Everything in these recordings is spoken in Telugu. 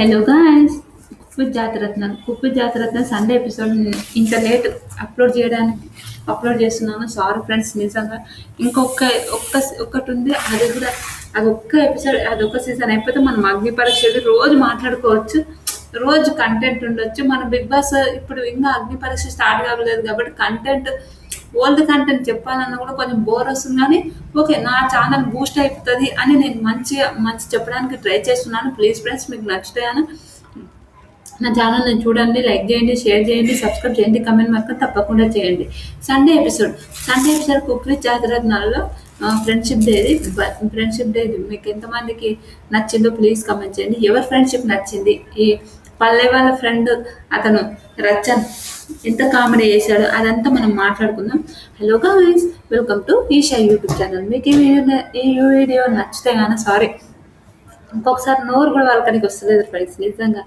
హలో గాయ్స్, కుక్కు జాతరత్న సండే ఎపిసోడ్ ఇంత లేట్ అప్లోడ్ చేస్తున్నాను. సారీ ఫ్రెండ్స్, నిజంగా ఇంకొక ఒక్కటి ఉంది. అది కూడా అదొక్క ఎపిసోడ్, అదొక్క సీజన్ అయిపోతే మనం అగ్ని పరీక్ష రోజు మాట్లాడుకోవచ్చు, రోజు కంటెంట్ ఉండొచ్చు. మన బిగ్ బాస్ ఇప్పుడు ఇంకా అగ్ని పరీక్ష స్టార్ట్ కావలేదు కాబట్టి కంటెంట్, ఓల్డ్ కంటెంట్ చెప్పాలన్నా కూడా కొంచెం బోర్ వస్తుంది. కానీ ఓకే, నా ఛానల్ బూస్ట్ అయిపోతుంది అని నేను మంచి చెప్పడానికి ట్రై చేస్తున్నాను. ప్లీజ్ ఫ్రెండ్స్, మీకు నచ్చుతాయని నా ఛానల్ని చూడండి, లైక్ చేయండి, షేర్ చేయండి, సబ్స్క్రైబ్ చేయండి, కమెంట్ మాత్రం తప్పకుండా చేయండి. సండే ఎపిసోడ్ కుక్రీ జాతరత్నాల్లో ఫ్రెండ్షిప్ డే మీకు ఎంతమందికి నచ్చిందో ప్లీజ్ కమెంట్ చేయండి. ఎవరి ఫ్రెండ్షిప్ నచ్చింది? ఈ పల్లె వాళ్ళ ఫ్రెండ్ అతను రచ్చన్ ఎంత కామెడీ చేశాడు, అదంతా మనం మాట్లాడుకుందాం. Hello guys, welcome to Esha YouTube channel. మీకు ఈ వీడియో నచ్చితే కానీ సారీ, ఇంకొకసారి నోరు కూడా వాళ్ళకనికి వస్తలేదు ఫ్రెండ్స్. నిజంగా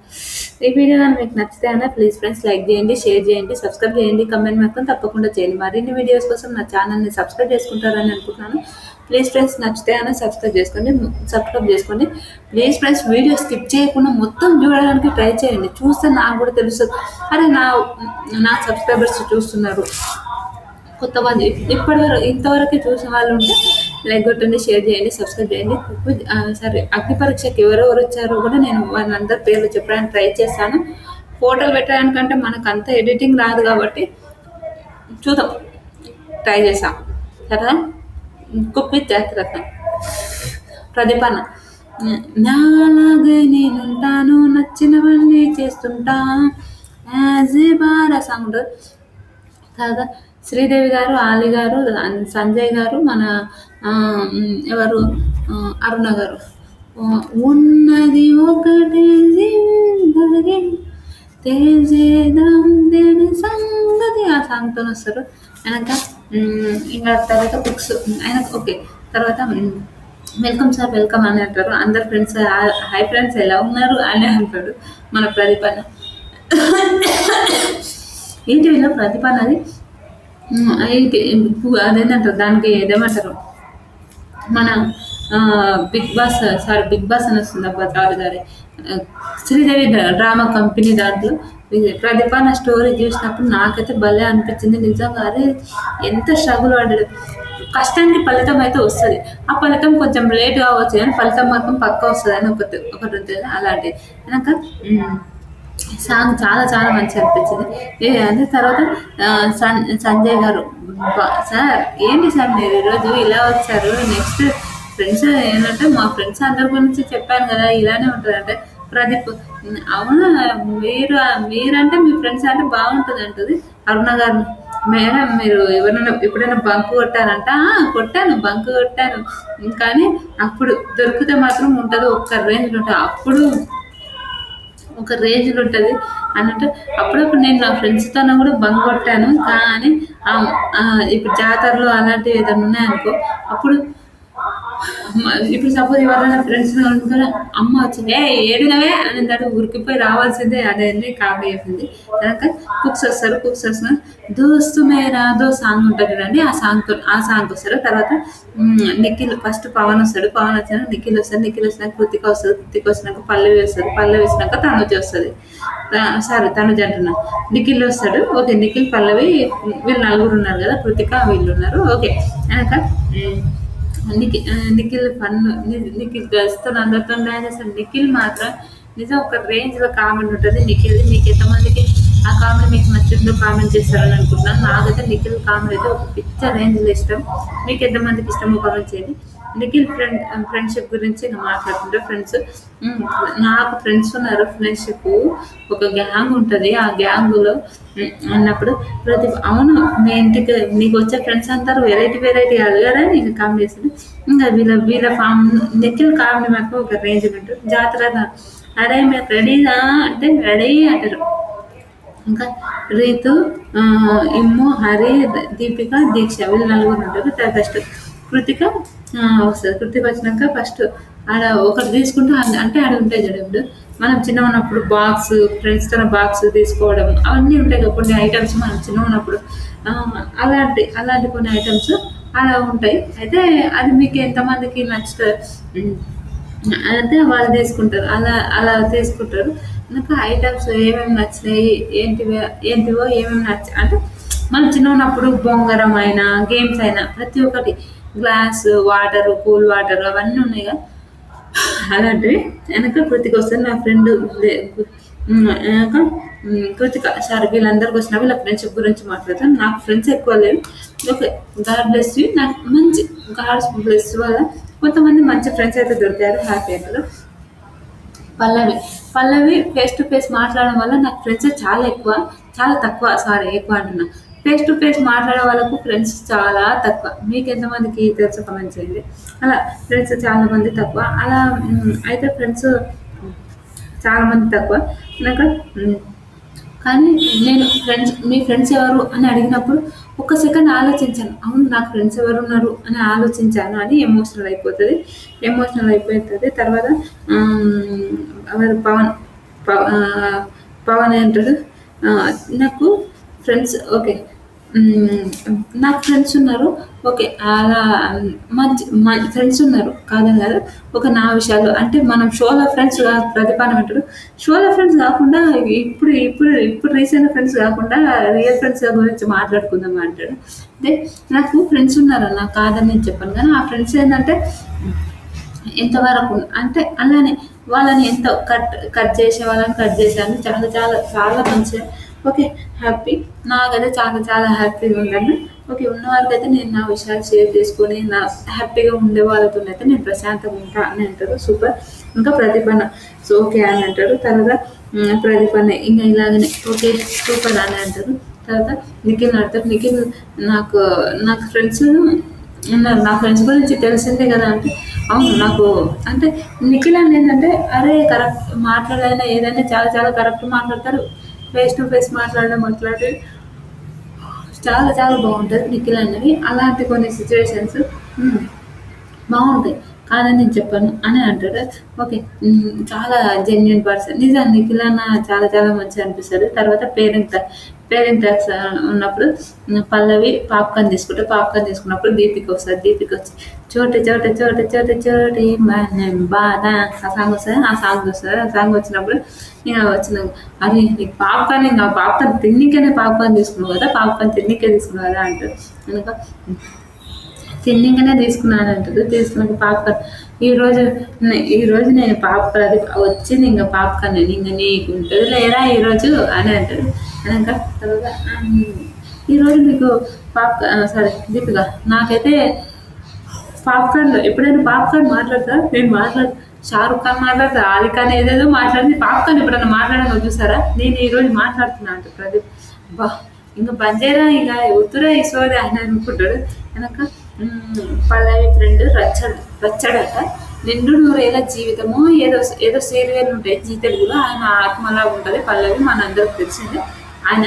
ఈ వీడియో కానీ మీకు నచ్చితే అయినా ప్లీజ్ ఫ్రెండ్స్ లైక్ చేయండి, షేర్ చేయండి, సబ్స్క్రైబ్ చేయండి, కమెంట్ మాత్రం తప్పకుండా చేయండి. మరిన్ని వీడియోస్ కోసం నా ఛానల్ని సబ్స్క్రైబ్ చేసుకుంటారని అనుకుంటున్నాను. ప్లీజ్ ఫ్రెండ్స్, నచ్చితే అయినా సబ్స్క్రైబ్ చేసుకోండి. ప్లీజ్ ఫ్రెండ్స్, వీడియో స్కిప్ చేయకుండా మొత్తం చూడడానికి ట్రై చేయండి. చూస్తే నాకు కూడా తెలుస్తుంది, అరే నా సబ్స్క్రైబర్స్ చూస్తున్నారు, కొత్త వాళ్ళు ఇంతవరకు చూసిన వాళ్ళు ఉంటే లైక్ కొట్టండి, షేర్ చేయండి, సబ్స్క్రైబ్ చేయండి. సరే, అగ్ని పరీక్షకి ఎవరెవరు వచ్చారో కూడా నేను వాళ్ళందరి పేర్లు చెప్పడానికి ట్రై చేస్తాను. ఫోటోలు పెట్టడానికంటే మనకు అంత ఎడిటింగ్ రాదు కాబట్టి చూద్దాం, ట్రై చేస్తాం. సరే, కుక్ విత్ జాతరత్న. ప్రదీపన్న, నాలాగే నేనుంటాను, నచ్చినవన్నీ చేస్తుంటా, యాజ్ ఏ బార్ సాంగ్ ఉంటుంది. తర్వాత శ్రీదేవి గారు, ఆలి గారు, సంజయ్ గారు, మన ఎవరు అరుణ గారు, ఉన్నది ఒకటే జిందగీ తేజేదాం దేని సంగతి, ఆ సాంగ్తో వస్తారు. ఆయనక ఇంకా తర్వాత బుక్స్ ఆయన ఓకే. తర్వాత వెల్కమ్ సార్, వెల్కమ్ అని అంటారు. అందరు ఫ్రెండ్స్ హై ఫ్రెండ్స్ ఎలా ఉన్నారు అని అంటాడు మన ప్రదీప్. ఈటీవీలో ప్రదీప్ అన్నది అదేంటంటారు, దానికి ఏదేమంటారు, మన బిగ్ బాస్ అని వస్తుంది అబ్బా, సారీ శ్రీదేవి డ్రామా కంపెనీ దాంట్లో ప్రదీప్ అన్న స్టోరీ చూసినప్పుడు నాకైతే భలే అనిపించింది. నిజంగా అదే ఎంత స్ట్రగుల్ పడ్డాడు. కష్టానికి ఫలితం అయితే వస్తుంది, ఆ ఫలితం కొంచెం లేట్ కావచ్చు కానీ ఫలితం మాత్రం పక్క వస్తుంది అని ఒకటి ఉంటుంది. అలాంటిది వెనక సాంగ్ చాలా చాలా మంచిగా అనిపించింది. అదే తర్వాత సంజయ్ గారు, సార్ ఏంటి సార్ మీరు ఈరోజు ఇలా వచ్చారు? నెక్స్ట్ ఫ్రెండ్స్ ఏంటంటే, మా ఫ్రెండ్స్ అందరి గురించి చెప్పాను కదా, ఇలానే ఉంటుందంటే ప్రదీప్, అవును మీరంటే మీ ఫ్రెండ్స్ అంటే బాగుంటుంది అంటుంది అరుణ గారిని. మేడం, మీరు ఎప్పుడైనా బంక్ కొట్టారంట? బంక్ కొట్టాను, కానీ అప్పుడు దొరికితే మాత్రం ఉంటుంది, ఒక్క రేంజ్లో ఉంటుంది, అప్పుడు ఒక రేంజ్లో ఉంటుంది అన్నట్టు. అప్పుడప్పుడు నేను నా ఫ్రెండ్స్తో కూడా బంక్ కొట్టాను, కానీ ఇప్పుడు జాతరలో అలాంటివి ఏదైనా ఉన్నాయనుకో, అప్పుడు ఇప్పుడు సపోజ్ ఎవరైనా ఫ్రెండ్స్ అనుకున్నా అమ్మ వచ్చింది ఏడినవే అని దాడు ఉరికిపోయి రావాల్సిందే. అదేంటి కామెడీ అయిపోయింది. కనుక కుక్స్ వస్తారు, దోస్తు మేరా దో సాంగ్ ఉంటుంది చూడండి, ఆ సాంగ్ వస్తారు. తర్వాత నిఖిల్, ఫస్ట్ పవన్ వస్తాడు, పవన్ వచ్చినాక నిఖిల్ వచ్చినాక కృతిక వచ్చినాక పల్లవి వస్తుంది, పల్లవి వచ్చినాక తనుజ వస్తుంది. తనుజ అంటున్నా, నిఖిల్ వస్తాడు. ఓకే, నిఖిల్, పల్లవి వీళ్ళు నలుగురు ఉన్నారు కదా, కృతిక వీళ్ళు ఉన్నారు. ఓకే, వెనక నిఖిల్ నిఖిల్ గర్ల్స్తో అందరితో డాన్స్ చేస్తాడు. నిఖిల్ మాత్రం నిజం ఒక రేంజ్లో కామెంట్ ఉంటుంది నిఖిల్. మీకు ఎంతమందికి ఆ కామెంట్ మీకు నచ్చిందో కామెంట్ చేస్తారని అనుకుంటున్నాను. నాకైతే నిఖిల్ కామెంట్ అయితే ఒక పిక్చర్ రేంజ్లో ఇష్టం. మీకు ఎంతమందికి ఇష్టమో కామెంట్ చేయండి. నిఖిల్ ఫ్రెండ్షిప్ గురించి నేను మాట్లాడుతుంటే, నాకు ఫ్రెండ్స్ ఉన్నారు. ఫ్రెండ్షిప్ ఒక గ్యాంగ్ ఉంటుంది, ఆ గ్యాంగులో అన్నప్పుడు అవును, మీ ఇంటికి నీకు వచ్చే ఫ్రెండ్స్ అంటారు వెరైటీ కాదు కదా, నేను కామెడీ చేస్తాను. ఇంకా వీళ్ళ ఫామ్ నిఖిల్ కామెడీ మాకు ఒక రేంజ్ ఉంటుంది. జాతర, అరే మీరు రెడీనా అంటే రెడీ అంటారు. ఇంకా రీతు, ఇమ్ము, హరి, దీపిక, దీక్ష వీళ్ళు నలుగురు ఉంటారు. ఫస్ట్ కృతిక వస్తుంది. కృతిక వచ్చినాక ఫస్ట్ ఆడ ఒకటి తీసుకుంటూ, అంటే ఆడ ఉంటాయి చూడండి, మనం చిన్న ఉన్నప్పుడు బాక్స్, ఫ్రెండ్స్తో బాక్స్ తీసుకోవడం అవన్నీ ఉంటాయి కదా కొన్ని ఐటమ్స్. మనం చిన్న ఉన్నప్పుడు అలాంటి కొన్ని ఐటమ్స్ అలా ఉంటాయి. అయితే అది మీకు ఎంతమందికి నచ్చుతుంది అంటే వాళ్ళు తీసుకుంటారు. అలా అలా తీసుకుంటారు. నాకు ఐటమ్స్ ఏమేమి నచ్చినాయి, ఏంటివో ఏమేమి అంటే మనం చిన్నగున్నప్పుడు బొంగరం అయినా, గేమ్స్ అయినా ప్రతి ఒక్కటి గ్లాస్, వాటరు, కూల్ వాటర్ అవన్నీ ఉన్నాయిగా. అలాంటివి వెనక కృతిక వస్తుంది. నా ఫ్రెండ్ వెనక కృతిక సార్ వీళ్ళందరికి వచ్చిన వీళ్ళ ఫ్రెండ్షిప్ గురించి మాట్లాడతాను. నాకు ఫ్రెండ్స్ ఎక్కువ లేరు. Okay, God bless you. నాకు మంచి గాడ్స్ బ్లెస్ వల్ల కొంతమంది మంచి ఫ్రెండ్స్ అయితే దొరికారు. హ్యాపీ అవుతుంది. పల్లవి పల్లవి ఫేస్ టు ఫేస్ మాట్లాడడం వల్ల నాకు ఫ్రెండ్స్ చాలా ఎక్కువ, చాలా తక్కువ. సారీ, ఎక్కువ అంటున్నా. ఫేస్ టు ఫేస్ మాట్లాడే వాళ్ళకు ఫ్రెండ్స్ చాలా తక్కువ. మీకు ఎంతమందికి తెలుసు కమెంట్ చేయండి. అలా ఫ్రెండ్స్ చాలా మంది తక్కువ. అలా అయితే ఫ్రెండ్స్ చాలా మంది తక్కువ నాకు. కానీ నేను మీ ఫ్రెండ్స్ ఎవరు అని అడిగినప్పుడు ఒక సెకండ్ ఆలోచించాను. అవును, నాకు ఫ్రెండ్స్ ఎవరు ఉన్నారు అని ఆలోచించాను అని ఎమోషనల్ అయిపోతుంది. తర్వాత ఎవరు పవన్ ఏంటాడు, నాకు ఫ్రెండ్స్ ఓకే, నాకు ఫ్రెండ్స్ ఉన్నారు. ఓకే, అలా మంచి ఫ్రెండ్స్ ఉన్నారు కాదని కాదు. ఒక నా విషయాలు అంటే మనం షోలో ఫ్రెండ్స్ ప్రతిపాదన అంటాడు. షోలో ఫ్రెండ్స్ కాకుండా ఇప్పుడు ఇప్పుడు ఇప్పుడు రీసెంట్ ఫ్రెండ్స్ కాకుండా రియల్ ఫ్రెండ్స్ గురించి మాట్లాడుకుందాం అంటాడు. అదే నాకు ఫ్రెండ్స్ ఉన్నారు, నాకు కాదని నేను చెప్పాను. కానీ ఆ ఫ్రెండ్స్ ఏంటంటే ఎంతవరకు అంటే అలానే వాళ్ళని ఎంత కట్ చేసే వాళ్ళని కట్ చేశాను. చాలా చాలా చాలా మంచిగా ఓకే, హ్యాపీ. నాకైతే చాలా చాలా హ్యాపీగా ఉండాను. ఓకే, ఉన్నవారికైతే నేను నా విషయాలు షేర్ చేసుకొని నా హ్యాపీగా ఉండే వాళ్ళతోనైతే నేను ప్రశాంతంగా ఉంటా అని అంటారు. సూపర్. ఇంకా ప్రతిభన సో ఓకే అని అంటారు. తర్వాత ప్రతిభన ఇంకా ఇలాగనే ఓకే సూపర్ అని అంటారు. తర్వాత నిఖిల్ అంటారు. నిఖిల్ నాకు నాకు ఫ్రెండ్స్ ఉన్నారు. నా ఫ్రెండ్స్ గురించి తెలిసిందే కదా అంటే అవును నాకు అంటే నిఖిల్ అని ఏంటంటే అరే కరెక్ట్ మాట్లాడైనా ఏదైనా చాలా చాలా కరెక్ట్ మాట్లాడతారు. ఫేస్ టు ఫేస్ మాట్లాడి చాలా చాలా బాగుంటుంది నిఖిల్ అనేది. అలాంటి కొన్ని సిచ్యువేషన్స్ బాగుంటాయి కాదని నేను చెప్పాను అని అంటాడు. ఓకే, చాలా జెన్యున్ పర్సన్ నిజం. నిఖిల్ అన్న చాలా చాలా మంచిగా అనిపిస్తుంది. తర్వాత పేరెంట్ ట్యాక్స్ ఉన్నప్పుడు పల్లవి పాప్కార్న్ తీసుకున్నప్పుడు దీపిక వస్తుంది. దీపిక వచ్చి చోటి చోటి చోటి చోటి చోటి బాధ ఆ సాంగ్ వస్తుంది. ఆ సాంగ్ వచ్చినప్పుడు నేను అది నీకు పాప్కార్న్ ఇంకా పాప్కార్న్ పాప్కార్న్ తీసుకున్నావు కదా, పాప్కార్న్ తిన్నికే తీసుకున్నావు కదా అంటారు. కనుక తిన్నికనే తీసుకున్నాను అంటారు. తీసుకున్నాక పాప్కార్న్ ఈరోజు నేను అది వచ్చింది ఇంకా పాప్కార్న్ ఇంకా నీకు ఉంటుంది లేదా ఈరోజు అని అంటారు. అనక తర్వాత ఈరోజు మీకు సరే దీపిక నాకైతే పాప్కార్న్లో ఎప్పుడైనా పాప్కార్న్ మాట్లాడతా నేను షారుఖ్ ఖాన్ మాట్లాడతా, అలీ ఖాన్ ఏదేదో మాట్లాడింది. పాప్కార్న్ ఎప్పుడైనా మాట్లాడడం చూసారా? నేను ఈరోజు మాట్లాడుతున్నా అంట ప్రదీప్. బా ఇంకా బంజేరా ఇక ఉత్తర ఈశ్వరి ఆయన అనుకుంటాడు. వెనక పల్లవి ఫ్రెండ్ రచ్చడట. నిండు నూరేళ్ళ జీవితము ఏదో ఏదో సీరియల్ ఉంటాయి జీ తెలుగులో. ఆయన ఆత్మలా ఉంటుంది పల్లవి, మనందరికి తెలిసిందే. ఆయన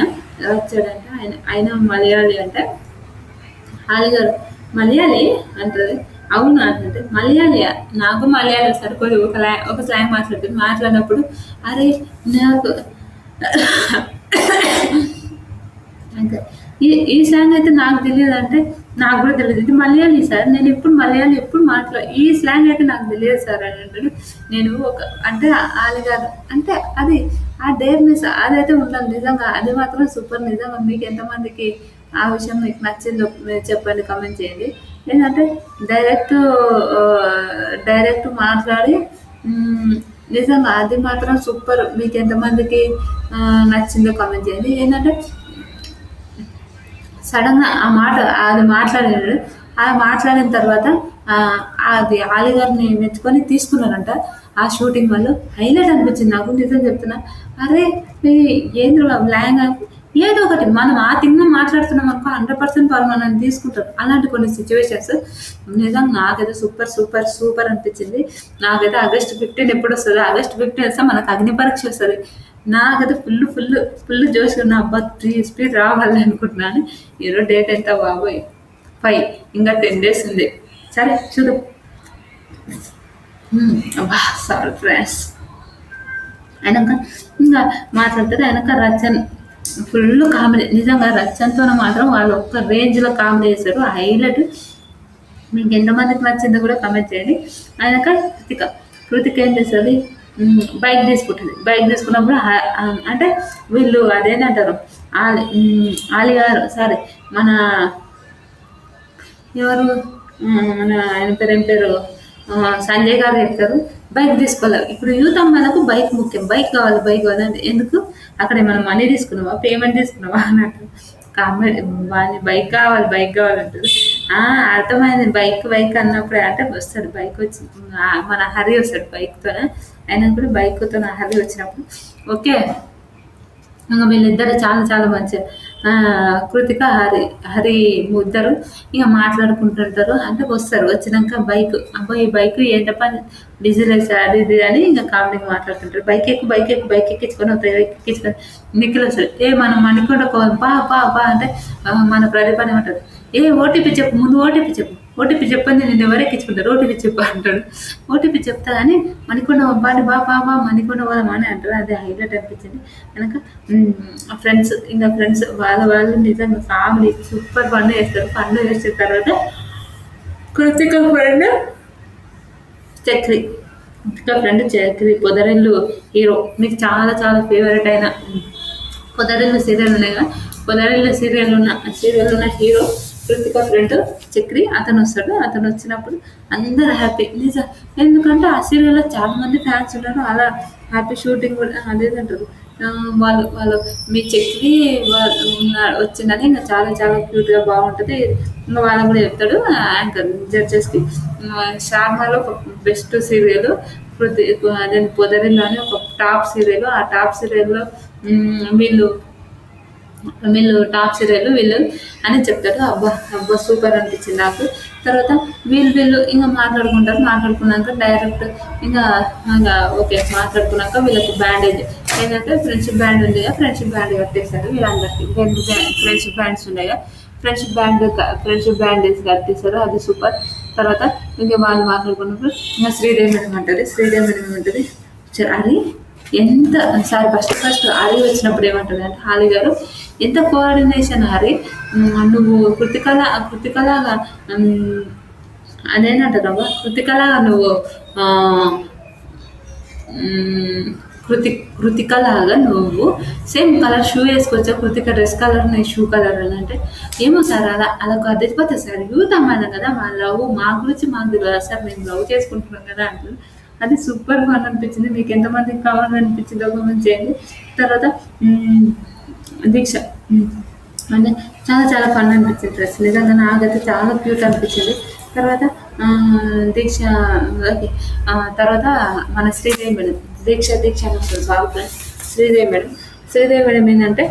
రచ్చడంట. ఆయన మలయాళి అంటే అలీగారు మలయాళి అంటది. అవును అంటే మలయాళియా? నాకు మలయాళం సరిపోదు. ఒక స్లాంగ్ మాట్లాడినప్పుడు అరే నాకు అంతే ఈ స్లాంగ్ అయితే నాకు తెలియదు అంటే నాకు కూడా తెలియదు. ఇది మలయాళీ సార్, నేను ఎప్పుడు ఈ స్లాంగ్ అయితే నాకు తెలియదు సార్ అని అంటాడు. నేను అంటే ఆలిగారు అంటే అది ఆ డేర్నెస్ అదైతే ఉండాలి నిజంగా. అది మాత్రం సూపర్ నిజంగా. మీకు ఎంతమందికి ఆ విషయం మీకు నచ్చిందో చెప్పండి, కామెంట్ చేయండి. ఏంటంటే డైరెక్ట్ మాట్లాడి నిజంగా అది మాత్రం సూపర్. మీకు ఎంతమందికి నచ్చిందో కామెంట్ చేయండి. ఏంటంటే సడన్గా అది మాట్లాడాడు. అలా మాట్లాడిన తర్వాత అది ఆలిగారిని మెచ్చుకొని తీసుకున్నారంట. ఆ షూటింగ్ వాళ్ళు హైలైట్ అనిపించింది నాకు, నిజం చెప్తున్నా. అరే ఏంద్ర ల్యాంగ్ ఏదో ఒకటి మనం ఆ థింగ్ మాట్లాడుతున్నాం అనుకో 100% వాళ్ళు మనల్ని తీసుకుంటారు. అలాంటి కొన్ని సిచ్యువేషన్స్ నిజంగా నాకైతే సూపర్ అనిపించింది. నాకైతే August 15 ఎప్పుడు వస్తుంది? August 15 వస్తే మనకు అగ్ని పరీక్ష వస్తుంది. నాకైతే ఫుల్ జోష్ ఉన్న అబ్బా స్పీడ్ రావాలి అనుకుంటున్నాను. ఈరోజు డేట్ ఎంత బాబోయ్ 5, ఇంకా 10 days ఉంది. సరే చూద్దాం. అబ్బా సారీ ఫ్రెండ్స్. ఆయనక ఇంకా మాట్లాడతారు. ఆయనక రచన్ ఫుల్ కామెడీ నిజంగా. రచనతో మాత్రం వాళ్ళు ఒక్క రేంజ్లో కామెడీ చేశారు, హైలైట్. మీకు ఎంతమందికి నచ్చిందో కూడా కామెంట్ చేయండి. ఆయనక కృతిక ఏం చేస్తుంది, బైక్ తీసుకుంటుంది. బైక్ తీసుకున్నప్పుడు అంటే వీళ్ళు అదేంటంటారు, ఆలిగారు సారీ మన ఎవరు, మన ఆయన పేరు ఏం పేరు, సంజయ్ గారు చెప్తారు బైక్ తీసుకోవాలి. ఇప్పుడు యూత్ అమ్మాయిలకు బైక్ ముఖ్యం, బైక్ కావాలి బైక్ కావాలి. ఎందుకు అక్కడ మనం మనీ తీసుకున్నావా, పేమెంట్ తీసుకున్నావా అన్నట్టు. కామెడీ వాళ్ళని బైక్ కావాలి బైక్ కావాలంటారు. అర్థమైంది, బైక్ బైక్ అన్నప్పుడు అంటే వస్తాడు బైక్ వచ్చి, మన హరి వస్తాడు బైక్తో. అయినా కూడా బైక్తో హరి వచ్చినప్పుడు ఓకే, ఇంకా వీళ్ళిద్దరు చాలా చాలా మంచి కృతిక హరి హరి ఇద్దరు ఇక మాట్లాడుకుంటుంటారు. అంటే వస్తారు, వచ్చినాక బైక్ అబ్బాయి ఈ బైక్ ఏంటప్ప డీజిల్ వేసారు అది ఇది అని ఇంకా కామెడీగా మాట్లాడుతుంటారు. బైక్ ఎక్కు బైక్ ఎక్కు బైక్ ఎక్కించుకొని వస్తాయి, బైక్ ఎక్కించుకొని నిఖిల్ వస్తాడు. మనం మణికొండ బా బా బా అంటే మన ప్రదీప్ అని ఏమంటారు, ఓటీపీ చెప్పు ముందు, ఓటీపీ చెప్పు, ఓటీపీ చెప్పండి నేను ఎవరు ఎక్కించుకుంటారు, ఓటీపీ చెప్పు అంటాడు. ఓటీపీ చెప్తా కానీ మణికొండ బాడి బా బాబా మణికొండ పోదామా అని అంటారు. అది హైలైట్ అనిపించింది. కనుక ఫ్రెండ్స్ ఇంకా ఫ్రెండ్స్ వాళ్ళు నిజంగా కామెడీ సూపర్ ఫన్ చేస్తారు. ఫన్ చేసిన తర్వాత Krithika friend Chakri, Krithika friend Chakri Podarillu hero, మీకు చాలా చాలా ఫేవరెట్ అయిన పొదరిల్లు సీరియల్ ఉన్నాయి కదా, పొదరిల్లు సీరియల్ ఉన్న హీరో కృతిక ఫ్రెండ్ చక్రి. అతను వస్తాడు. అతను వచ్చినప్పుడు అందరు హ్యాపీ నిజం, ఎందుకంటే ఆ సీరియల్లో చాలా మంది ఫ్యాన్స్ ఉన్నారు. అలా హ్యాపీ షూటింగ్ కూడా అదేంటారు, వాళ్ళు మీ చక్రి వచ్చిందని ఇంకా చాలా చాలా క్యూట్గా బాగుంటుంది. ఇంకా వాళ్ళని కూడా చెప్తాడు యాంకర్ జడ్జెస్కి. షార్మాలో ఒక బెస్ట్ సీరియల్ అదే పొదరిల్లు అని ఒక టాప్ సీరియల్. ఆ టాప్ సీరియల్లో వీళ్ళు టాప్ సీరియల్ వీళ్ళు అని చెప్తాడు. అబ్బా అబ్బా సూపర్ అనిపించింది నాకు. తర్వాత వీళ్ళు ఇంకా మాట్లాడుకున్నాక డైరెక్ట్ ఇంకా ఓకే మాట్లాడుకున్నాక వీళ్ళకి బ్యాండేజ్ ఏంటంటే ఫ్రెండ్షిప్ బ్యాండ్ ఉంది కదా, ఫ్రెండ్షిప్ బ్యాండ్ కట్టేశారు వీళ్ళందరికీ. రెండు ఫ్రెండ్షిప్ బ్యాండ్స్ ఉన్నాయి కదా, ఫ్రెండ్షిప్ బ్యాండేజ్ కట్టేశారు, అది సూపర్. తర్వాత ఇంకా వాళ్ళు మాట్లాడుకున్నప్పుడు ఇంకా శ్రీదేవి మేడం ఏమంటుంది, అది ఎంత సారీ ఫస్ట్ హరి వచ్చినప్పుడు ఏమంటుంది అంటే, హాలి గారు ఎంత కోఆర్డినేషన్ హరి, నువ్వు కృతికలాగా అదేనంటారు కృతికలాగా నువ్వు కృతికలాగా నువ్వు సేమ్ కలర్ షూ వేసుకోవచ్చా, కృతిక డ్రెస్ కలర్ నీ షూ కలర్ అని అంటే, ఏమో సార్ అలా అదిపోతుంది సార్, యూత్ అమ్మాయినా కదా మా లవ్ మా గురించి మాకు తెలియదు సార్, మేము లవ్ చేసుకుంటున్నాం కదా అంటుంది. అది సూపర్ ఫన్ అనిపించింది. మీకు ఎంతమందికి కావాలనిపించిందో కామెంట్ చేయండి. తర్వాత దీక్ష అంటే చాలా చాలా ఫన్ అనిపించింది డ్రెస్, నిజంగా నాకైతే చాలా క్యూట్ అనిపించింది. తర్వాత దీక్ష ఓకే, తర్వాత మన శ్రీదేవి మేడం దీక్ష అని వస్తుంది సారీ ఫ్రెండ్స్. శ్రీదేవి మేడం ఏంటంటే,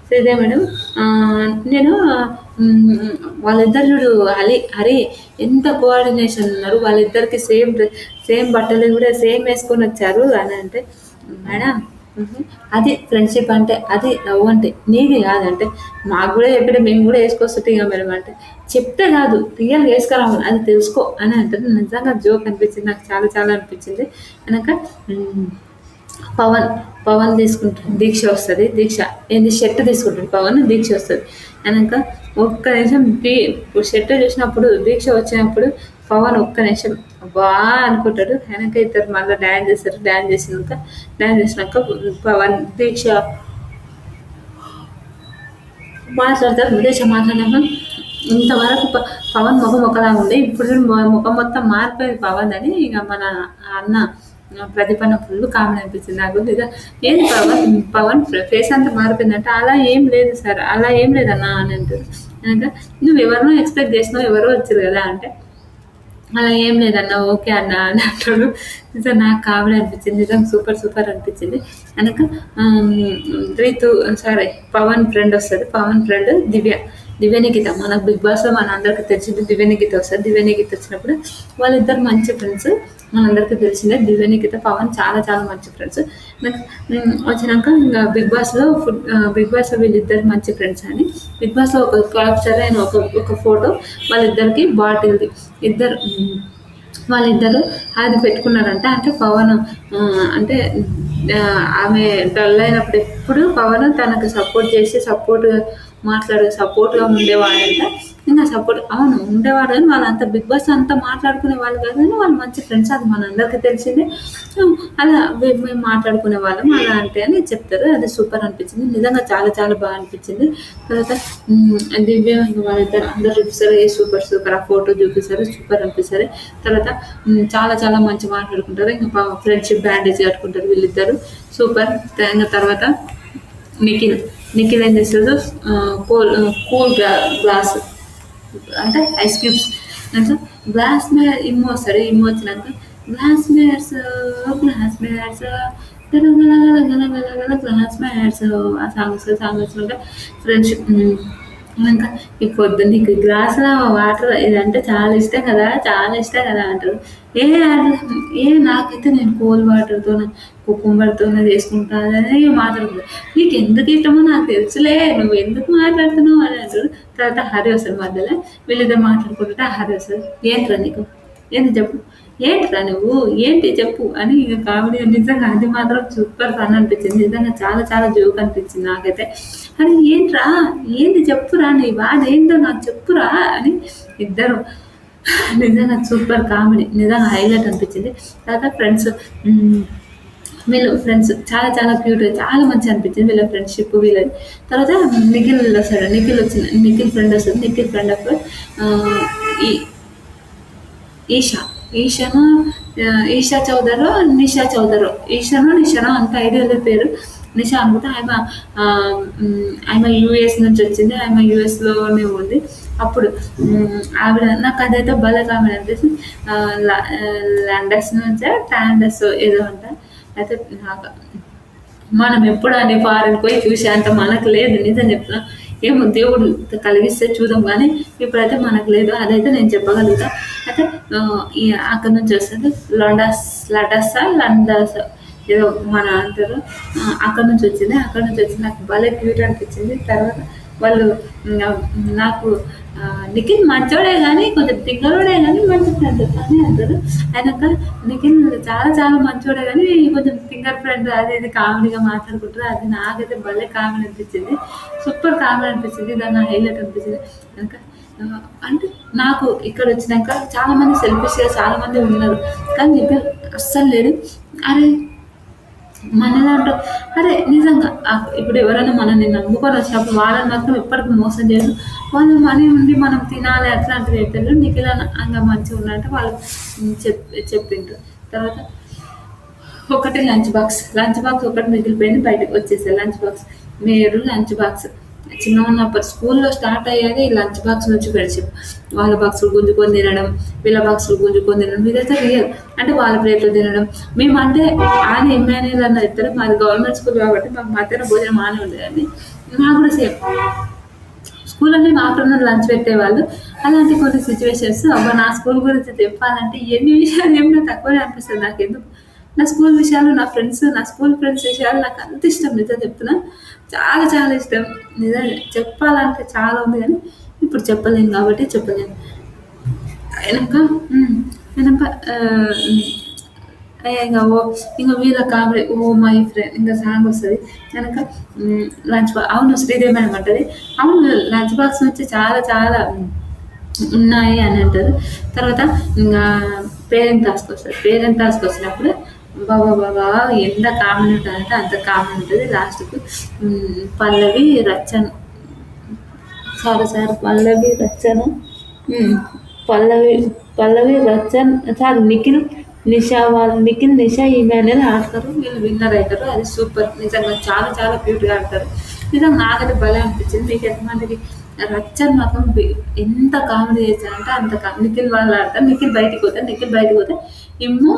శ్రీదేవి మేడం నేను వాళ్ళిద్దరు చూడు హరి ఎంత కోఆర్డినేషన్ ఉన్నారు, వాళ్ళిద్దరికి సేమ్ బట్టలు కూడా సేమ్ వేసుకొని వచ్చారు అని అంటే, మేడం అది ఫ్రెండ్షిప్ అంటే, అది లవ్ అంటే నీది కాదంటే, మాకు కూడా చెప్పితే మేము కూడా వేసుకొస్తుంటే ఇక మేడం అంటే, చెప్తే కాదు రియల్గా వేసుకురాము అది తెలుసుకో అని అంటారు. నిజంగా జోక్ అనిపించింది నాకు, చాలా చాలా అనిపించింది. కనుక పవన్ తీసుకుంటాడు, దీక్ష వస్తుంది, దీక్ష ఏంది షర్ట్ తీసుకుంటాడు పవన్, దీక్ష వస్తుంది. కనుక ఒక్క నిమిషం షర్ట్ చూసినప్పుడు దీక్ష వచ్చినప్పుడు పవన్ ఒక్క నిమిషం బాగా అనుకుంటాడు. వెనక ఇద్దరు మళ్ళీ డ్యాన్స్ చేస్తారు. డ్యాన్స్ చేసినాక పవన్ దీక్ష మాట్లాడతారు. దీక్ష మాట్లాడినాక ఇంతవరకు పవన్ ముఖం ఒకలా ఉండే, ఇప్పుడు ముఖం మొత్తం మారిపోయింది పవన్ అని ఇక మన అన్న ప్రదీపన్న ఫుల్ కామెడీ అనిపించింది నాకు. ఇక ఏంది పవన్ ఫేస్ అంతా మారిపోయిందంటే, అలా ఏం లేదు సార్, అలా ఏం లేదన్నా అని అంటారు. అంటే నువ్వు ఎవరినో ఎక్స్పెక్ట్ చేసినావు, ఎవరో వచ్చారు కదా అంటే, అలా ఏం లేదన్నా ఓకే అన్న అని అంటాడు. నిజం నాకు కామెడీ అనిపించింది, నిజంగా సూపర్ అనిపించింది. కనుక పవన్ ఫ్రెండ్ వస్తుంది, పవన్ ఫ్రెండ్ దివ్యనిగీత. మనకు బిగ్ బాస్లో మన అందరికీ తెలిసింది దివ్యనిగీత వస్తుంది. దివ్యనిగీత వచ్చినప్పుడు వాళ్ళిద్దరు మంచి ఫ్రెండ్స్, మనందరికీ తెలిసిందే. దివ్యనిగీత పవన్ చాలా చాలా మంచి ఫ్రెండ్స్. వచ్చినాక ఇంకా బిగ్ బాస్లో వీళ్ళిద్దరు మంచి ఫ్రెండ్స్ అని బిగ్ బాస్లో ఒక క్యాప్చర్ అయిన ఒక ఫోటో వాళ్ళిద్దరికి బాటిల్ది, వాళ్ళిద్దరు అది పెట్టుకున్నారంట. అంటే పవన్ అంటే ఆమె డల్ అయినప్పుడు ఎప్పుడు పవన్ తనకు సపోర్ట్ చేసి సపోర్ట్గా ఉండేవాడంట. ఇంకా సపోర్ట్ అవును ఉండేవాడు కానీ వాళ్ళంత బిగ్ బాస్ అంతా మాట్లాడుకునే వాళ్ళు కాదు కానీ వాళ్ళు మంచి ఫ్రెండ్స్ అది మనందరికీ తెలిసిందే. అలా మేము మాట్లాడుకునే వాళ్ళం అలా అంటే అని చెప్తారు. అది సూపర్ అనిపించింది. నిజంగా చాలా చాలా బాగా అనిపించింది. తర్వాత దివ్య ఇంక వాళ్ళిద్దరు అందరూ చూపిస్తారు. ఏ సూపర్ సూపర్ ఆ ఫోటో చూపిస్తారు. సూపర్ అనిపిస్తారు. తర్వాత చాలా చాలా మంచి మాట్లాడుకుంటారు. ఇంకా ఫ్రెండ్షిప్ బ్యాండేజ్ కట్టుకుంటారు వీళ్ళిద్దరు. సూపర్. ఇంకా తర్వాత నిఖిల్ నిఖిల్ ఏం చేస్తాడు కూల్ కూల్ గ్లాస్ అంటే ఐస్ క్యూబ్స్ అంటే గ్లాస్ మీద ఇమ్ము వస్తాడు. ఇమ్ము వచ్చినాక glass mates glass mates glass mates ఆ సాంగ్ వచ్చినాక ఫ్రెండ్షిప్ ఇంకా ఈ పొద్దున్న నీకు గ్లాసులో వాటర్ ఇదంటే చాలా ఇష్టం కదా చాలా ఇష్టం కదా అంటారు. ఏ ఏ నాకైతే నేను కోల్డ్ వాటర్తో కుకుంబర్తో చేసుకుంటానని మాట్లాడుతుంది. నీకు ఎందుకు ఇష్టమో నాకు తెలుసులే నువ్వు ఎందుకు మాట్లాడుతున్నావు అని అంటారు. తర్వాత హరి వస్తాడు మధ్యలో. వీళ్ళిద్దరు మాట్లాడుకుంటుంటే హరి వస్తుంది. ఏంట్రా నీకు ఏంటి చెప్పు ఏంట్రా నువ్వు ఏంటి చెప్పు అని ఇక కామెడీ నిజంగా అది మాత్రం సూపర్ ఫన్ అనిపించింది. నిజంగా చాలా చాలా జోక్ అనిపించింది నాకైతే. అని ఏంట్రా ఏంటి చెప్పురా నీ బాధ ఏంటో నాకు చెప్పురా అని ఇద్దరు నిజంగా సూపర్ కామెడీ నిజంగా హైలైట్ అనిపించింది. తర్వాత ఫ్రెండ్స్ వీళ్ళు ఫ్రెండ్స్ చాలా చాలా క్యూట్ చాలా మంచి అనిపించింది వీళ్ళ ఫ్రెండ్షిప్ వీళ్ళది. తర్వాత నిఖిల్ వస్తాడు. నిఖిల్ ఫ్రెండ్ వస్తుంది. నిఖిల్ ఫ్రెండ్ అప్పుడు ఈ ఈషాను ఈషా చౌదరో నిషా చౌదరో నిషానో అంత ఐడియా లేదు పేరు. నిషా అనుకుంటే ఆమె యూఎస్ నుంచి వచ్చింది. ఆమె యూఎస్లోనే ఉంది. అప్పుడు ఆవిడ నాకు అదైతే భలే కామెడీ అనిపిస్తుంది. ల్యాండస్ నుంచే టాండస్ ఏదో అంట. అయితే నాకు మనం ఎప్పుడు అని ఫారెన్ పోయి చూసే అంత మనకు లేదు నిజం చెప్తున్నా. ఏమో దేవుడు కలిగిస్తే చూద్దాం కానీ ఇప్పుడైతే మనకు లేదు. అదైతే నేను చెప్పగలుగుతా. అయితే అక్కడ నుంచి వస్తుంది లండాస్ ఏదో మన అంటారు. అక్కడ నుంచి వచ్చి నాకు భలే క్యూట్ అనిపించింది. తర్వాత వాళ్ళు నాకు నిఖిల్ మంచోడే కానీ కొంచెం తింగరోడే కానీ మంచి ఫ్రెండ్ అని అంటారు. అయినాక నిఖిల్ చాలా చాలా మంచోడే కానీ కొంచెం తింగర్ ఫ్రెండ్ అది ఇది కామెడీగా మాట్లాడుకుంటారు. అది నాకైతే భలే కామెడీ అనిపించింది. సూపర్ కామెడీ అనిపించింది. దాన్ని హైలైట్ అనిపించింది. కనుక అంటే నాకు ఇక్కడ వచ్చినాక చాలామంది సెల్ఫిష్గా చాలామంది ఉన్నారు కానీ నిఖిల్ అస్సలు లేడు. అరే మన దాంట్లో అరే నిజంగా ఇప్పుడు ఎవరైనా మనల్ని నమ్ముకొని వచ్చినప్పుడు వాళ్ళని మాత్రం ఎప్పటికీ మోసం చేయదు. వాళ్ళు మనీ ఉండి మనం తినాలి అట్లాంటివి చెప్పారు. నీకు ఇలా అంగా మంచిగా ఉన్నట్టు వాళ్ళు చెప్పిండ్రు. తర్వాత ఒకటి లంచ్ బాక్స్ ఒకటి మిగిలిపోయింది. బయటకు వచ్చేసారు లంచ్ బాక్స్. మీరు లంచ్ బాక్స్ చిన్న ఉన్నప్పుడు స్కూల్లో స్టార్ట్ అయ్యేది లంచ్ బాక్స్ నుంచి ఫ్రెండ్షిప్. వాళ్ళ బాక్సులు గుంజుకొని తినడం వీళ్ళ బాక్సులు గుంజుకొని తినడం ఇదైతే రియల్. అంటే వాళ్ళ ప్లేట్లు తినడం. మేమంటే ఆది ఎంఎన్ఏలు అన్న ఇద్దరు మాది గవర్నమెంట్ స్కూల్ కాబట్టి మాకు మధ్యాహ్నం భోజనం ఆనే ఉండేది. నాకు కూడా సేమ్ స్కూల్లోనే ఆఫ్టర్నూన్ లంచ్ పెట్టేవాళ్ళు. అలాంటి కొన్ని సిచ్యువేషన్స్ అబ్బా నా స్కూల్ గురించి చెప్పాలంటే ఎన్ని విషయాలు ఏమైనా తక్కువనే అనిపిస్తుంది నాకు. ఎందుకు నా స్కూల్ విషయాలు నా స్కూల్ ఫ్రెండ్స్ విషయాలు నాకు అంత ఇష్టం. నిజం చెప్తున్నా చాలా చాలా ఇష్టం. నిజం చెప్పాలంటే చాలా ఉంది కానీ ఇప్పుడు చెప్పలేను కాబట్టి చెప్పలేను. వెనక ఇంకా వీళ్ళ కామెడీ ఓ మై ఫ్రెండ్ ఇంకా సాంగ్ వస్తుంది కనుక లంచ్ బాక్స్. అవును శ్రీదేవి మేడం అంటది అవును లంచ్ బాక్స్ నుంచి చాలా చాలా ఉన్నాయి అని అంటారు. తర్వాత ఇంకా పేరెంట్ టాస్క్ వచ్చినప్పుడు బాబా ఎంత కామెడీ ఉంటుందంటే అంత కామెడీ ఉంటుంది. లాస్ట్కి పల్లవి రచన పల్లవి రచన్ సార్ నిఖిల్ నిషా ఈమె అనేది ఆడతారు. వీళ్ళు విన్నర్ అవుతారు. అది సూపర్ నిజంగా చాలా చాలా క్యూట్గా ఆడతారు. నిజంగా నాకైతే భలే అనిపించింది. మీకు ఎంతమందికి రచ్చన్ మాత్రం ఎంత కామెడీ చేశారంటే అంత నిఖిల్ వాళ్ళు ఆడతారు. నిఖిల్ బయటికి పోతే ఏమో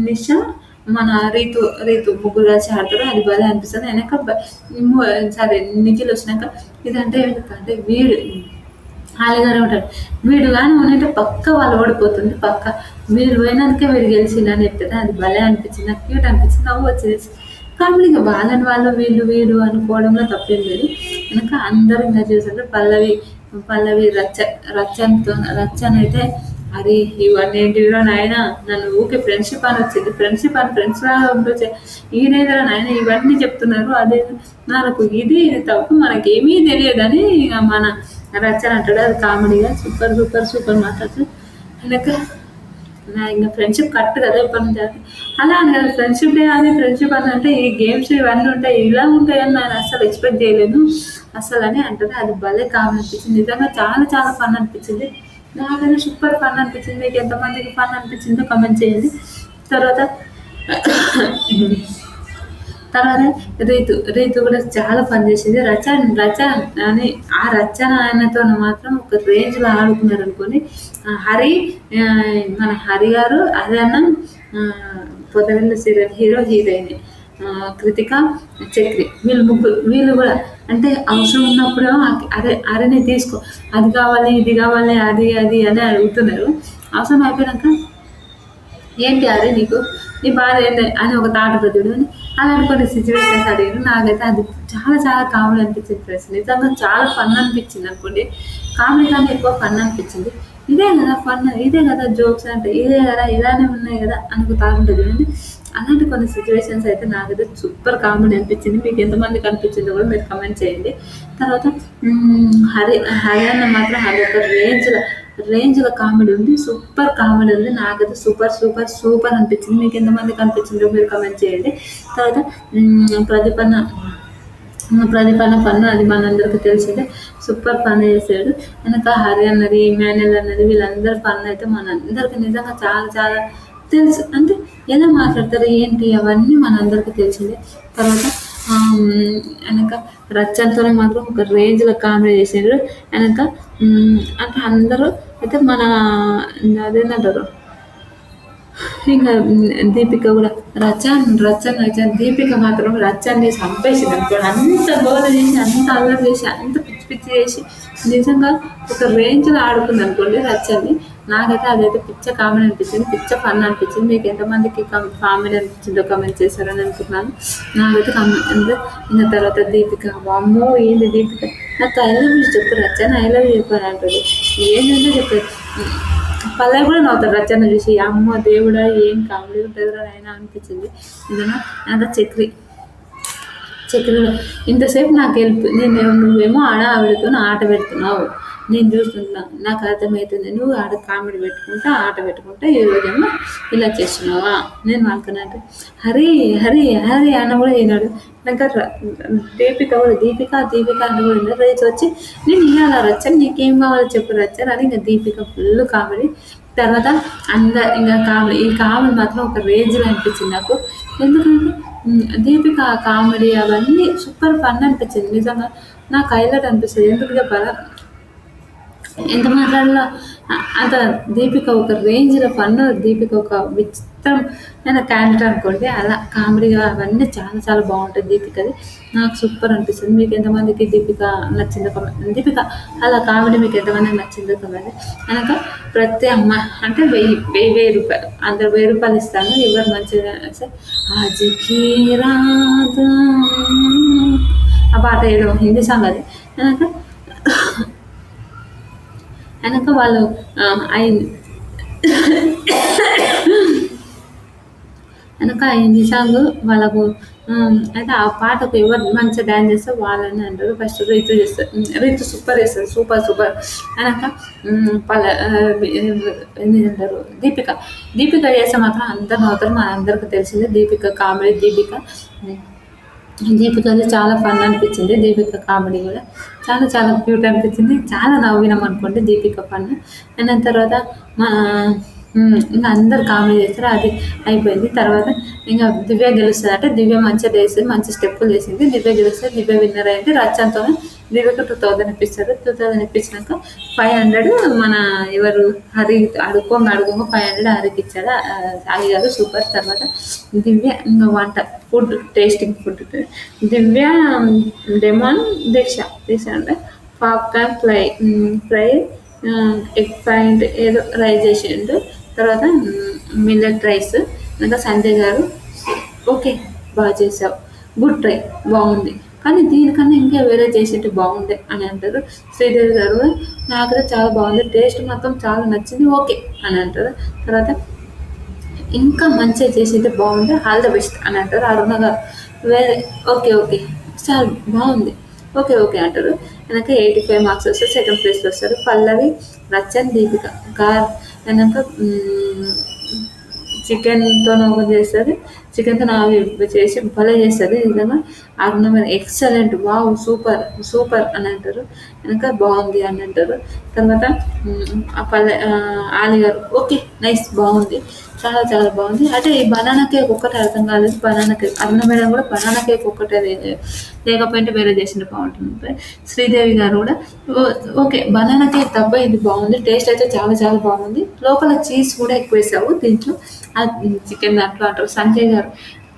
నిషా మన రీతు ముగ్గురు కలిసి ఆడతారు. అది భలే అనిపిస్తుంది. వెనక సరే నిఖిల్ వచ్చినాక ఇదంటే ఏంటంటే వీడు హాలిగానే ఉంటాడు. వీడు కానీ ఉన్నట్టే పక్క వాళ్ళు ఓడిపోతుంది. పక్క వీడు పోయినాకే వీడు గెలిచిందని చెప్తారు. అది భలే అనిపించింది. నాకు క్యూట్ అనిపించింది. నవ్వు వచ్చేసి కామెడీగా వాళ్ళని వాళ్ళు వీడు అనుకోవడంలో తప్పేం లేదు. కనుక అందరూ ఇంకా చూసారు. పల్లవి రచ్చన్ అయితే అరే ఇవన్నీ ఏంటివిరా నాయన నన్ను ఊకే ఫ్రెండ్షిప్ అని వచ్చింది. ఫ్రెండ్స్ లాగా ఉండొచ్చే ఈయనేదిరా నాయన ఇవన్నీ చెప్తున్నారు. అదే నాకు ఇది తప్పు మనకేమీ తెలియదని మన రచన అంటాడు, అది కామెడీగా సూపర్ సూపర్ సూపర్ మాట్లాడుతుంది. వెనక నా ఇంకా ఫ్రెండ్షిప్ కరెక్ట్ కదా ఇప్పటి నుంచి అది. అలా అని కదా ఫ్రెండ్షిప్ డే అని ఫ్రెండ్షిప్ అని అంటే ఈ గేమ్స్ ఇవన్నీ ఉంటాయి ఇలా ఉంటాయని నేను అసలు ఎక్స్పెక్ట్ చేయలేను అసలు అని అంటుంది. అది భలే కామెడీ అనిపించింది, నిజంగా చాలా చాలా ఫన్ అనిపించింది. నాకైతే సూపర్ ఫన్ అనిపించింది. మీకు ఎంతమందికి ఫన్ అనిపించిందో కమెంట్ చేయండి. తర్వాత తర్వాత రీతు కూడా చాలా పని చేసింది. రచన అని ఆ రచన ఆయనతో మాత్రం ఒక రేంజ్లో ఆడుకున్నారు అనుకోని. హరి మన హరి గారు హరి అన్న Podarillu serial hero heroine Krithika Chakri వీళ్ళు కూడా అంటే అవసరం ఉన్నప్పుడు అరేనే తీసుకో అది కావాలి ఇది కావాలి అది అది అని అడుగుతున్నారు. అవసరం అయిపోయాక ఏంటి అదే నీ బాధ ఏంటి అని ఒక తాట ప్రతిడు అని అలాంటి కొన్ని సిచ్యువేషన్స్ అడిగారు. నాకైతే అది చాలా చాలా కామెడీ అనిపించింది ఫ్రెండ్స్, నిజంగా చాలా ఫన్ అనిపించింది అనుకోండి. కామెడీ కానీ ఎక్కువ ఫన్ అనిపించింది. ఇదే కదా ఫన్, ఇదే కదా జోక్స్ అంటే, ఇదే కదా ఇలానే ఉన్నాయి కదా అనుకు తాగుంటుంది చూడండి. అలాంటి కొన్ని సిచ్యువేషన్స్ అయితే నాకైతే సూపర్ కామెడీ అనిపించింది. మీకు ఎంతమందికి అనిపించిందో కూడా మీరు కమెంట్ చేయండి. తర్వాత హరి అన్న మాత్రం అది ఒక రేంజ్లో కామెడీ ఉంది, సూపర్ కామెడీ ఉంది. నాకైతే సూపర్ సూపర్ సూపర్ అనిపించింది. మీకు ఎంతమందికి అనిపించిందో మీరు కమెంట్ చేయండి. తర్వాత ప్రదీపన్న పన్ను అది మనందరికీ తెలిసిందే, సూపర్ పని చేశాడు. వెనక హరి అన్నది ఇమాన్యుల్ అన్నది వీళ్ళందరి పన్ను అయితే మనందరికీ నిజంగా చాలా చాలా తెలుసు. అంటే ఎలా మాట్లాడతారు ఏంటి అవన్నీ మనందరికీ తెలిసిందే. తర్వాత వెనక రచ్చంతోనే మాత్రం ఒక రేంజ్లో కామెడీ చేసారు. వెనక అంటే అందరూ అయితే మన అదేంటంటారు ఇంకా దీపిక కూడా రచన దీపిక మాత్రం రచనని చంపేసింది అనుకోండి. అంత గోల చేసి అంత అల్లరి చేసి అంత పిచ్చి పిచ్చి చేసి నిజంగా ఒక రేంజ్లో ఆడుకుంది అనుకోండి రచనని. నాకైతే అదైతే పిచ్చ కామెడీ అనిపించింది, పిచ్చ ఫన్ అనిపించింది. మీకు ఎంతమందికి కామెడీ అనిపించిందో కమెంట్ చేశారని అనుకుంటున్నాను. నాకైతే ఇంకా తర్వాత దీపిక అమ్మో ఏంది దీపిక నాకు ఐ లవ్ యూ చెప్పు రచన ఐ లవ్ యూ చెప్పాను అంటుంది. ఏంటంటే చెప్పారు పల్లవి కూడా నవ్వుతారు రచన చూసి. అమ్మ దేవుడా ఏం కామెడీ ఉంటుంది అయినా అనిపించింది. నిజంగా నాకు చక్రి ఇంతసేపు నాకు నువ్వేమో ఆవిడతో ఆట పెడుతున్నావు, నేను చూస్తున్నా, నాకు అర్థమవుతుంది నువ్వు ఆడ కామెడీ పెట్టుకుంటా ఆట పెట్టుకుంటా ఈరోజేమో ఇలా చేస్తున్నావా నేను అనుకున్నట్టు. హరి హరి హరి అన్న కూడా విన్నాడు. నాకు దీపిక అని కూడా విన్నాడు. రైతు వచ్చి నేను ఇవాళ రచ్చని నీకేం కావాలో చెప్పు రచ్చని అని ఇంకా దీపిక ఫుల్ కామెడీ. తర్వాత ఇంకా కామెడీ ఈ కామెడీ మాత్రం ఒక రేంజ్లో అనిపించింది నాకు. ఎందుకంటే దీపిక కామెడీ అవన్నీ సూపర్ ఫన్ అనిపించింది. నిజంగా నాకు హైలైట్ అనిపిస్తుంది. ఎందుకు చెప్పాలా ఎంత మాట్లాడాలో అంత దీపిక ఒక రేంజ్లో ఫన్, దీపిక ఒక విచిత్రమైన క్యాండిడేట్ అనుకోండి. అలా కామెడీగా అవన్నీ చాలా చాలా బాగుంటుంది దీపికది. నాకు సూపర్ అనిపిస్తుంది. మీకు ఎంతమందికి దీపిక నచ్చిందో కమెంట్. దీపిక అలా కామెడీ మీకు ఎంతమందికి నచ్చిందో కమెంట్. కనుక ప్రతి అమ్మాయి అంటే 1000 రూపాయలు అందరు 1000 రూపాయలు ఇస్తాను ఎవరు మంచిగా ఆజికి రాదా ఆ పాట వేయడం హిందీ సాంగ్ అది. వెనక వాళ్ళు అయింది వెనక హిందీ సాంగ్ వాళ్ళకు అయితే ఆ పాటకు ఎవరు మంచిగా డ్యాన్స్ చేస్తే వాళ్ళని అంటారు. ఫస్ట్ రీతు చేస్తారు, రీతు సూపర్ చేస్తారు, సూపర్. వెనక ఏంటంటారు దీపిక చేస్తే మాత్రం అందరు నవ్వుతారు. మన అందరికీ తెలిసిందే దీపిక కామెడీ. దీపికది చాలా ఫన్ అనిపించింది. దీపిక కామెడీ కూడా చాలా చాలా క్యూట్ అనిపించింది. చాలా నవ్వినాం అనుకోండి దీపిక ఫన్. అయిన తర్వాత ఇంకా అందరు కామెడీ చేస్తారు, అది అయిపోయింది. తర్వాత ఇంకా దివ్య గెలుస్తుంది అంటే దివ్య మంచిగా వేసింది, మంచి స్టెప్పులు వేసింది. దివ్య గెలుస్తుంది, దివ్య విన్నర్ అయింది. రచ్చంతో దివ్యకు 2000 ఇప్పిస్తారు. 2000 ఇప్పించినాక 500 మన ఎవరు హరి అడుక్కోగా 500 హరికి ఇచ్చాడు హరి గారు సూపర్. తర్వాత దివ్య ఇంకా వంట టేస్టింగ్ ఫుడ్ దివ్య డెమాన్ దీక్ష అంటే పాప్కార్న్ ఫ్రై ఎగ్ పాయింట్ ఏదో రైస్ చేసిండు. తర్వాత మిల్లెట్ రైస్. ఇంకా సంజయ్ గారు ఓకే బాగా చేసావు, గుడ్ ట్రై, బాగుంది, కానీ దీనికన్నా ఇంకా వేరే చేసింటే బాగుండే అని అంటారు. శ్రీదేవి గారు నాకైతే చాలా బాగుంది, టేస్ట్ మొత్తం చాలా నచ్చింది, ఓకే అని అంటారు. తర్వాత ఇంకా మంచిగా చేసింటే బాగుండే, ఆల్ ద బెస్ట్ అని అంటారు. అరుణ గారు వేరే ఓకే చాలా బాగుంది, ఓకే ఓకే అంటారు. వెనక 85 మార్క్స్ వస్తే సెకండ్ ప్లేస్లో వస్తారు. పల్లవి, రచన్, దీపిక గార్ వెనక చికెన్‌తో ఒకటి చేస్తది. చికెన్‌తో అవి చేసి భలే చేస్తది. నిజంగా ornament excellent, wow, super super అని అంటారు. వెనక బాగుంది అని అంటారు. తర్వాత ఆలి గారు ఓకే నైస్ బాగుంది, చాలా చాలా బాగుంది. అంటే ఈ బనానా కేక్ ఒక్కటే అర్థం కాలేదు. బనానా కేక్ అరుణ మేడం కూడా బనానా కేక్ ఒక్కటే లేకపోయింటే వేరే చేసింటే బాగుంటుంది. శ్రీదేవి గారు కూడా ఓకే బనానా కేక్ తప్ప ఇది బాగుంది, టేస్ట్ అయితే చాలా చాలా బాగుంది. లోపల చీజ్ కూడా ఎక్కువ వేసావు దీంట్లో, చికెన్ దాంట్లో అంటారు. సంజయ్ గారు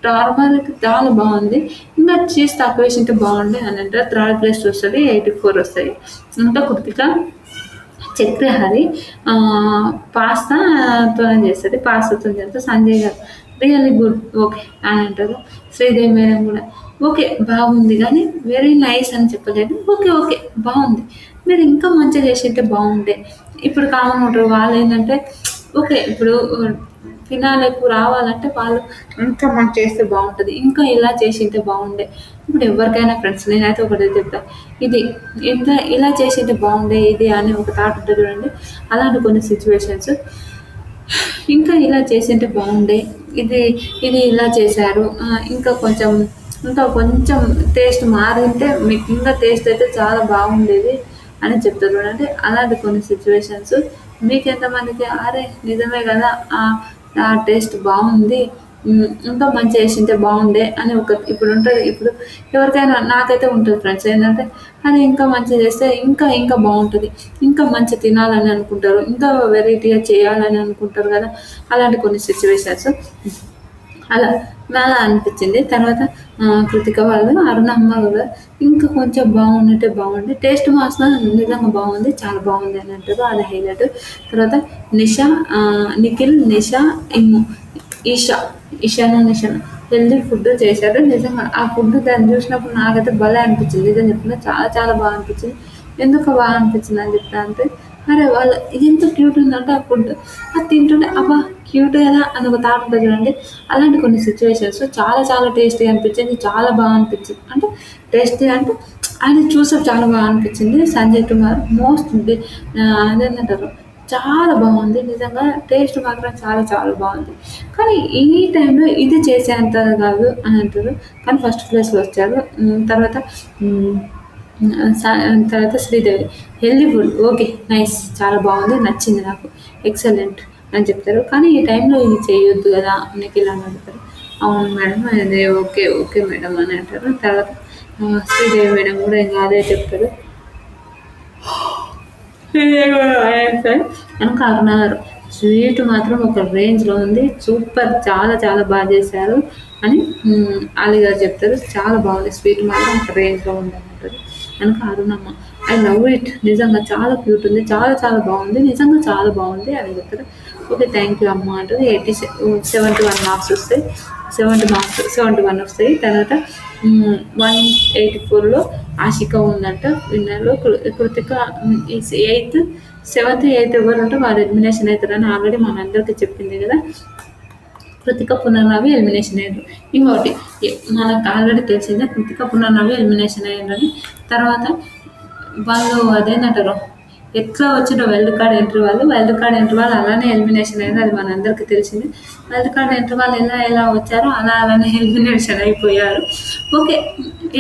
నార్మల్‌గా చాలా బాగుంది, ఇంకా చీజ్ తక్కువ వేసింటే బాగుండే అని అంటారు. థర్డ్ ప్లేస్ వస్తుంది, 84 వస్తాయి. ఇంకా కృతిక చక్రహరి పాస్తాతోనే చేస్తుంది, పాస్తాతో చేస్తే సంజయ్ గారు రియల్లీ గుడ్ ఓకే అని అంటారు. శ్రీదేవి మేడం కూడా ఓకే బాగుంది కానీ వెరీ నైస్ అని చెప్పలేదు, ఓకే ఓకే బాగుంది, మీరు ఇంకా మంచిగా చేసింటే బాగుండే. ఇప్పుడు కామన్ ఉంటారు వాళ్ళు ఏంటంటే ఓకే ఇప్పుడు ఫినాలేకు రావాలంటే వాళ్ళు ఇంకా మనం చేస్తే బాగుంటుంది, ఇంకా ఇలా చేసింటే బాగుండే. ఇప్పుడు ఎవరికైనా ఫ్రెండ్స్ నేనైతే ఒకటే చెప్తా, ఇది ఇంత ఇలా చేసింటే బాగుండే ఇది అని ఒక థాట్ ఉంటుంది చూడండి. అలాంటి కొన్ని సిచ్యువేషన్స్ ఇంకా ఇలా చేసింటే బాగుండే, ఇది ఇది ఇలా చేశారు, ఇంకా కొంచెం టేస్ట్ మారింటే మీకు ఇంకా టేస్ట్ అయితే చాలా బాగుండేది అని చెప్తారు చూడండి. అలాంటి కొన్ని సిచ్యువేషన్స్ మీకు ఎంతమందికి అరే నిజమే కదా ఆ టేస్ట్ బాగుంది, ఇంకా మంచిగా చేసింటే బాగుండే అని ఒక ఇప్పుడు ఉంటుంది. ఇప్పుడు ఎవరికైనా నాకైతే ఉంటుంది ఫ్రెండ్స్ ఏంటంటే అది ఇంకా మంచిగా చేస్తే ఇంకా ఇంకా బాగుంటుంది, ఇంకా మంచిగా తినాలని అనుకుంటారు, ఇంకా వెరైటీగా చేయాలని అనుకుంటారు కదా. అలాంటి కొన్ని సిచ్యువేషన్స్ అలా అలా అనిపించింది. తర్వాత కృతిక వాళ్ళు అరుణమ్మ కూడా ఇంకా కొంచెం బాగున్నట్టే బాగుంది, టేస్ట్ మాత్రం నిజంగా బాగుంది, చాలా బాగుంది అని అంటారు. అది హైలైట్. తర్వాత నిషా నిఖిల్, నిషా, ఇమ్ము, ఈషానా నిషానా హెల్దీ ఫుడ్ చేశారు. నిజంగా ఆ ఫుడ్ దాన్ని చూసినప్పుడు నాకైతే భలే అనిపించింది. నిజం చెప్తున్నా చాలా చాలా బాగా అనిపించింది. ఎందుకు బాగా అనిపించింది అని చెప్తా అంటే అరే వాళ్ళు ఇది ఎంత క్యూట్ ఉందంటే ఆ ఫుడ్ అది తింటుంటే అబ్బా క్యూట్ కదా అని ఒక థాట్ ఉంటుంది చూడండి. అలాంటి కొన్ని సిచ్యువేషన్స్ చాలా చాలా టేస్టీగా అనిపించింది, చాలా బాగా అనిపించింది. అంటే టేస్టీ అంటే ఆయన చూసే చాలా బాగా అనిపించింది. సంజయ్ కుమార్ మోస్ట్ అదేంటంటారు చాలా బాగుంది, నిజంగా టేస్ట్ మాత్రం చాలా చాలా బాగుంది. కానీ ఈ టైంలో ఇది చేసేంత కాదు అని అంటారు. కానీ ఫస్ట్ ప్లేస్లో వచ్చారు. తర్వాత తర్వాత Sridevi healthy food okay nice, చాలా బాగుంది, నచ్చింది నాకు, ఎక్సలెంట్ అని చెప్తారు. కానీ ఈ టైంలో ఇది చేయొద్దు కదా నిఖిల్ అని అడుగుతారు. అవును మేడం అదే ఓకే ఓకే మేడం అని అంటారు. తర్వాత శ్రీదేవి మేడం కూడా ఇంకా అదే చెప్తారు. కనుక అరుణ గారు స్వీట్ మాత్రం ఒక రేంజ్లో ఉంది, సూపర్, చాలా చాలా బాగా చేశారు అని అలీ గారు చెప్తారు. చాలా బాగుంది, స్వీట్ మాత్రం ఒక రేంజ్లో ఉంది అని అంటారు. కనుక అరుణమ్మ ఐ లవ్ ఇట్, నిజంగా చాలా క్యూట్ ఉంది, చాలా చాలా బాగుంది, నిజంగా చాలా బాగుంది అని చెప్తారు. ఓకే థ్యాంక్ యూ అమ్మ అంటారు. 71 మార్క్స్ వస్తాయి, 71 వస్తాయి. తర్వాత 184లో ఆశిక ఉందంట విన్నర్లో. కృతిక 7th 8th ఎవరు ఉంటే వారు ఎలిమినేషన్ అవుతారని ఆల్రెడీ మనందరికీ చెప్పింది కదా. కృతిక పునర్నవి ఎలిమినేషన్ అయ్యారు. ఇంకోటి మనకు ఆల్రెడీ తెలిసిందే కృతిక పునర్నవి ఎలిమినేషన్ అయ్యారని. తర్వాత వాళ్ళు అదేంటంటారు ఎట్లా వచ్చిన వైల్డ్ కార్డ్ ఎంట్రీ వాళ్ళు అలానే ఎలిమినేషన్ అయ్యారు, అది మనందరికీ తెలిసింది. వైల్డ్ కార్డ్ ఎంట్రీ వాళ్ళు ఎలా వచ్చారో అలానే ఎలిమినేషన్ అయిపోయారు. ఓకే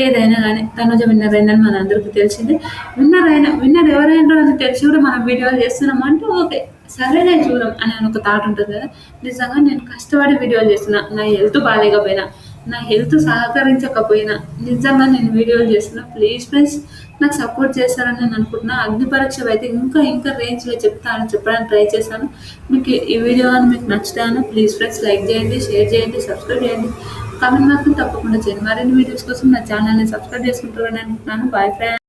ఏదైనా కానీ తనుజ విన్నర్ అయిందని మనందరికీ తెలిసింది. విన్నర్ ఎవరైనా అని తెలిసి కూడా మనం వీడియోలు చేస్తున్నామంటే ఓకే సరేనే చూడం అని ఒక థాట్ ఉంటుంది కదా. నిజంగా నేను కష్టపడి వీడియోలు చేస్తున్నా, నా హెల్త్ బాగాలేకపోయినా, నా హెల్త్ సహకరించకపోయినా నిజంగా నేను వీడియోలు చేస్తున్నా. ప్లీజ్ ఫ్రెండ్స్ నాకు సపోర్ట్ చేస్తారని నేను అనుకుంటున్నా. అగ్ని పరీక్ష అయితే ఇంకా రేంజ్లో చెప్పడానికి ట్రై చేశాను. మీకు ఈ వీడియో కానీ మీకు నచ్చుతాను ప్లీజ్ ఫ్రెండ్స్ లైక్ చేయండి, షేర్ చేయండి, సబ్స్క్రైబ్ చేయండి, కామెంట్ మాత్రం తప్పకుండా చేయండి. మరిన్ని వీడియోస్ కోసం నా ఛానల్ని సబ్స్క్రైబ్ చేసుకుంటారని అనుకుంటున్నాను. Bye friends.